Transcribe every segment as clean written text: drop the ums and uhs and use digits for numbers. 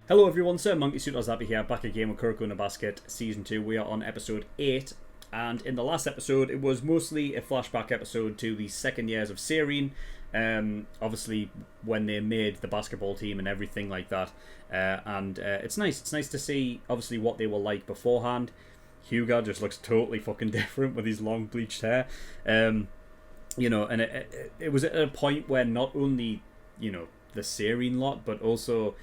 Hello everyone, SirMonkeySuit here, back again with Kuroko in a Basket, Season 2. We are on Episode 8, and in the last episode, it was mostly a flashback episode to the second years of Seirin, obviously when they made the basketball team and everything like that, and it's nice to see, obviously, what they were like beforehand. Hyuga just looks totally fucking different with his long bleached hair, and it was at a point where not only, the Seirin lot, but also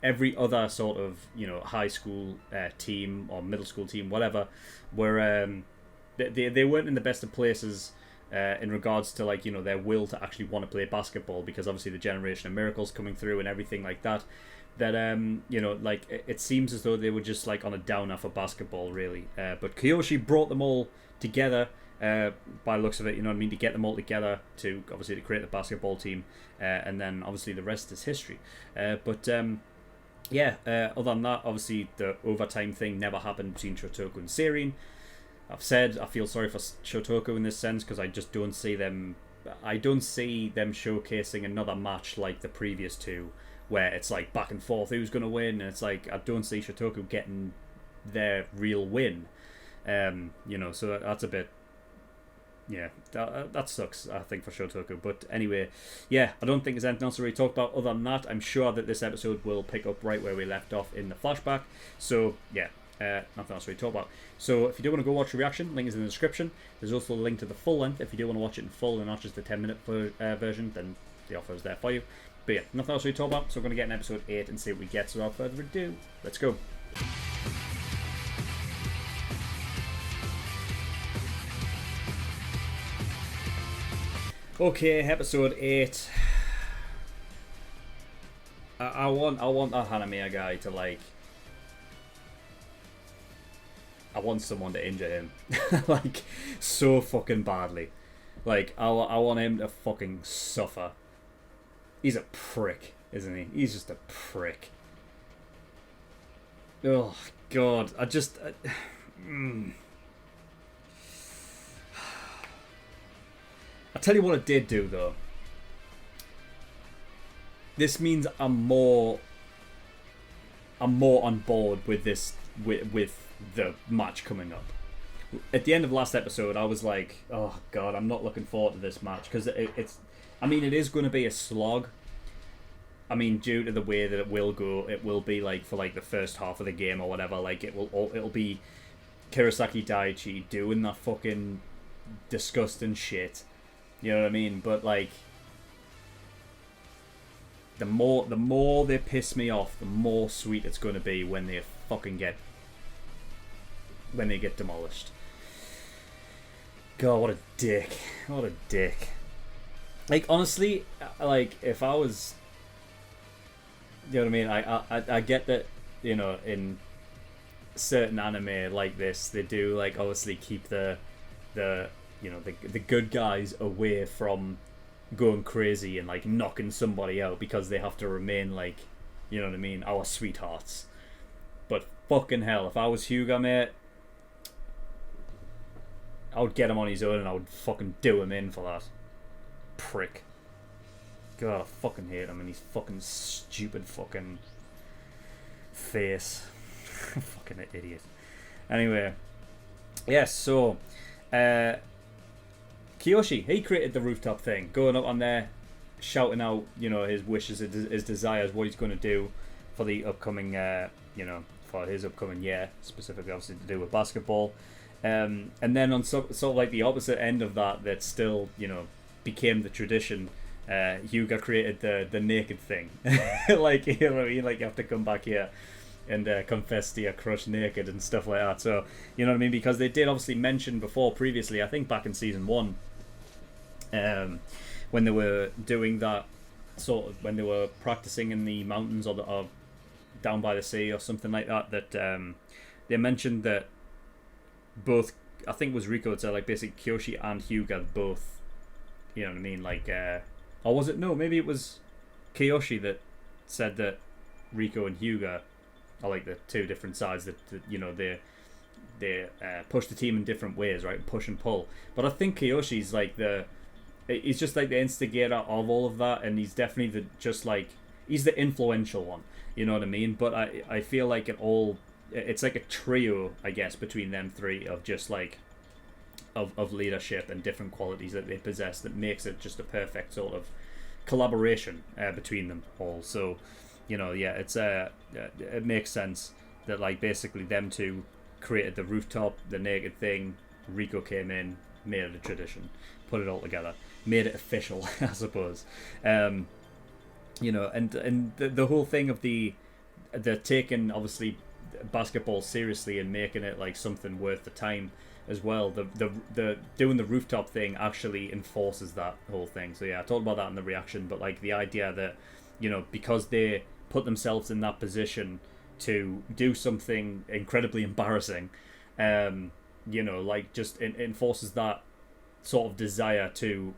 every other sort of high school team or middle school team, whatever, were they weren't in the best of places in regards to their will to actually want to play basketball, because obviously the generation of miracles coming through and everything like that. That it seems as though they were just on a downer for basketball, really. But Kyoshi brought them all together. By the looks of it, to get them all together to create the basketball team, and then obviously the rest is history. Other than that, obviously the overtime thing never happened between Shotoku and Seirin. I've said I feel sorry for Shotoku in this sense, because I just don't see them. I don't see them showcasing another match like the previous two, where it's back and forth who's going to win, and it's I don't see Shotoku getting their real win. So that's a bit. Yeah, that sucks, I think, for Shotoku. But anyway, I don't think there's anything else to really talk about other than that. I'm sure that this episode will pick up right where we left off in the flashback. So, nothing else to really talk about. So, if you do want to go watch the reaction, link is in the description. There's also a link to the full length. If you do want to watch it in full and not just the 10-minute version, then the offer is there for you. But nothing else to really talk about. So, we're going to get in episode 8 and see what we get. So, without further ado, let's go. Okay, episode 8. I want that Hanamiya guy to I want someone to injure him so fucking badly. I want him to fucking suffer. He's a prick, isn't he? He's just a prick. Oh god, I'll tell you what it did do, though. This means I'm more on board with this, with the match coming up. At the end of last episode, I was like, oh god, I'm not looking forward to this match, because it is going to be a slog. Due to the way that it will go, it will be for the first half of the game or whatever. It'll be Kurosaki Daiichi doing that fucking disgusting shit. You know what I mean? But the more they piss me off, the more sweet it's going to be when they get demolished. God, what a dick! What a dick! Honestly, if I was, you know what I mean? I get that, in certain anime like this, they do obviously keep the good guys away from going crazy and knocking somebody out, because they have to remain you know what I mean, our sweethearts. But fucking hell, if I was Hyuga, mate, I would get him on his own and I would fucking do him in for that. Prick. God, I fucking hate him and his fucking stupid fucking face. Fucking idiot. Anyway, so Kiyoshi, he created the rooftop thing, going up on there, shouting out, his wishes, his desires, what he's going to do for the upcoming, for his upcoming year, specifically, obviously, to do with basketball. And then on sort of the opposite end of that still, became the tradition, Hyuga created the naked thing. You know what I mean? You have to come back here and confess to your crush naked and stuff like that. So, you know what I mean? Because they did obviously mention previously, I think back in season 1, when they were doing that when they were practicing in the mountains or down by the sea or something like that, they mentioned that both, I think it was Riko that said basically Kyoshi and Hyuga both, you know what I mean, or was it, no, maybe it was Kiyoshi that said that Riko and Hyuga are the two different sides that they push the team in different ways, right? Push and pull. But I think Kiyoshi's he's just the instigator of all of that, and he's definitely he's the influential one. You know what I mean? But I feel like it's like a trio, I guess, between them three of just like of leadership and different qualities that they possess that makes it just a perfect sort of collaboration between them all. So, you know, yeah, it makes sense that like basically them two created the rooftop, the naked thing. Rico came in, made it a tradition, put it all together, made it official, I suppose. You know, and the whole thing of they're taking obviously basketball seriously and making it like something worth the time as well. The doing the rooftop thing actually enforces that whole thing. So yeah, I talked about that in the reaction, but like the idea that, you know, because they put themselves in that position to do something incredibly embarrassing, you know, like just enforces that sort of desire to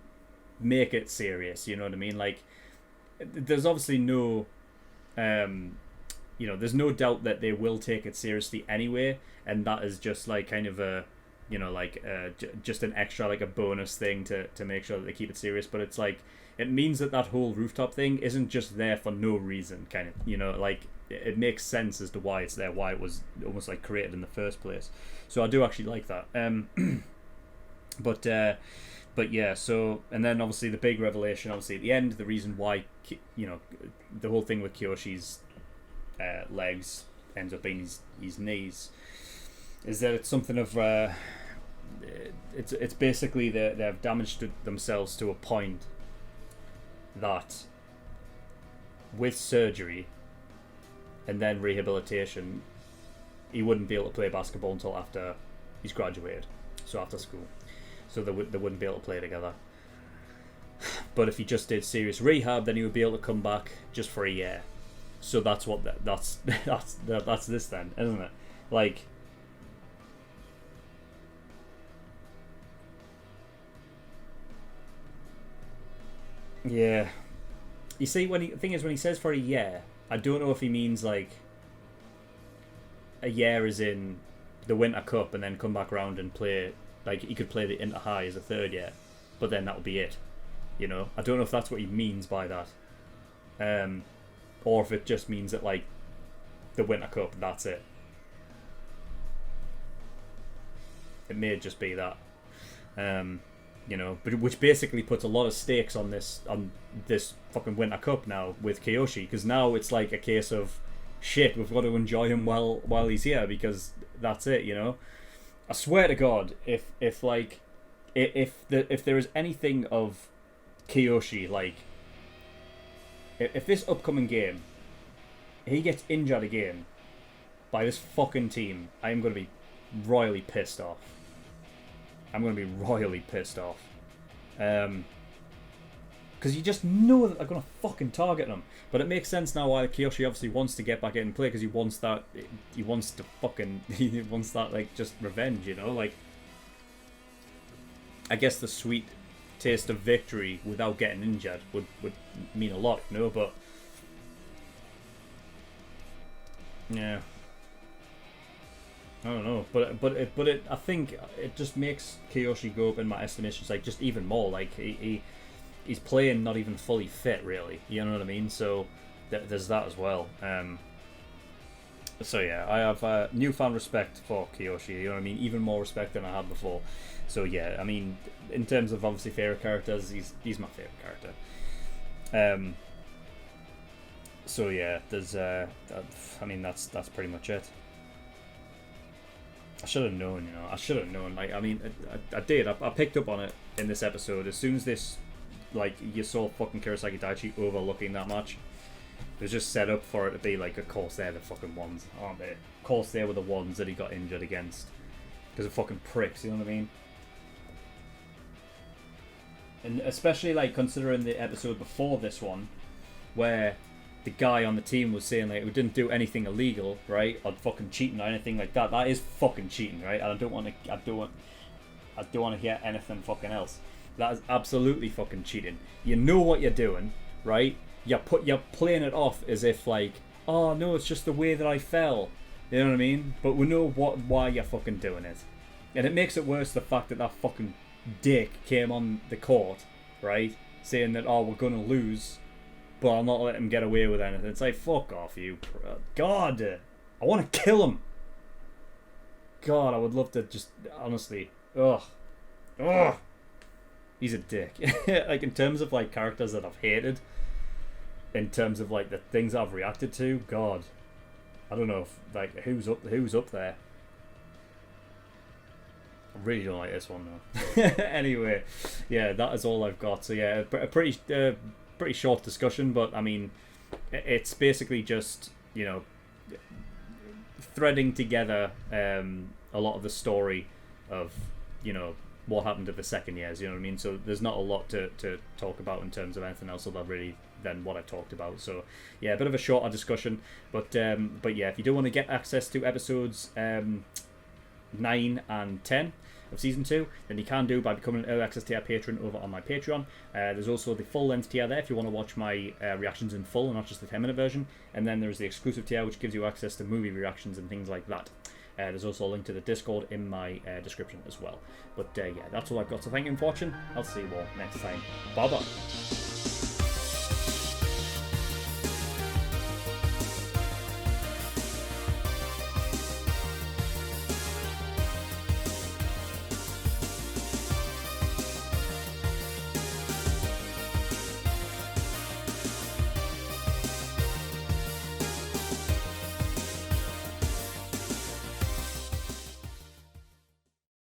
make it serious. You know what I mean? Like, there's obviously no you know, there's no doubt that they will take it seriously anyway, and that is just like kind of a, you know, like just an extra, like a bonus thing to make sure that they keep it serious. But it's like, it means that whole rooftop thing isn't just there for no reason, kind of, you know, like it makes sense as to why it's there, why it was almost like created in the first place. So I do actually like that. But yeah, so, and then obviously the big revelation, obviously at the end, the reason why, you know, the whole thing with Kyoshi's legs ends up being his knees, is that it's something of it's basically they've damaged themselves to a point that with surgery and then rehabilitation, he wouldn't be able to play basketball until after he's graduated, so after school, so they wouldn't be able to play together. But if he just did serious rehab, then he would be able to come back just for a year. So that's what that's this then, isn't it? Like, yeah. You see, when he says for a year, I don't know if he means like a year as in the Winter Cup and then come back around and play, like he could play the Inter High as a third year, but then that would be it. You know, I don't know if that's what he means by that. Or if it just means that, like, the Winter Cup, that's it. It may just be that. You know, but which basically puts a lot of stakes on this fucking Winter Cup now with Kiyoshi, because now it's like a case of shit, we've got to enjoy him while he's here, because that's it, you know. I swear to God, if there is anything of Kiyoshi, like, if this upcoming game he gets injured again by this fucking team, I am going to be royally pissed off. Because you just know that they're going to fucking target him. But it makes sense now why Kiyoshi obviously wants to get back in and play, because he wants that like just revenge, you know, like, I guess the sweet taste of victory without getting injured would mean a lot, you know, but yeah, I don't know, but it I think it just makes Kiyoshi go up in my estimations like just even more. Like he's playing not even fully fit, really. You know what I mean? So there's that as well. So yeah, I have newfound respect for Kiyoshi. You know what I mean? Even more respect than I had before. So yeah, I mean, in terms of obviously favorite characters, he's my favorite character. So yeah, there's I mean that's pretty much it. I should have known, you know. I should have known. Like, I mean, I did. I picked up on it in this episode. As soon as this, like, you saw fucking Kurosaki Daichi overlooking that match, it was just set up for it to be like, of course they're the fucking ones, aren't they? Of course they were the ones that he got injured against. Because of fucking pricks, you know what I mean? And especially, like, considering the episode before this one, where the guy on the team was saying, like, we didn't do anything illegal, right? Or fucking cheating or anything like that. That is fucking cheating, right? And I don't want to hear anything fucking else. That is absolutely fucking cheating. You know what you're doing, right? You're playing it off as if, like, oh no, it's just the way that I fell. You know what I mean? But we know why you're fucking doing it. And it makes it worse the fact that fucking dick came on the court, right? Saying that, oh, we're gonna lose but I'll not let him get away with anything. It's like, fuck off, you. God, I want to kill him. God, I would love to just, honestly, ugh. He's a dick. Like, in terms of, like, characters that I've hated, in terms of, like, the things I've reacted to, God, I don't know if, like, who's up there. I really don't like this one though. Anyway, yeah, that is all I've got. So yeah, a pretty short discussion, but I mean, it's basically just, you know, threading together a lot of the story of, you know, what happened to the second years. You know what I mean? So there's not a lot to talk about in terms of anything else other than what I talked about. So yeah, a bit of a shorter discussion, but yeah, if you do want to get access to episodes 9 and 10 of season 2, then you can do by becoming an early access tier patron over on my Patreon. There's also the full length tier there if you want to watch my reactions in full and not just the 10-minute version, and then there's the exclusive tier which gives you access to movie reactions and things like that. There's also a link to the Discord in my description as well. But yeah, that's all I've got, so thank you for watching. I'll see you all next time. Bye bye.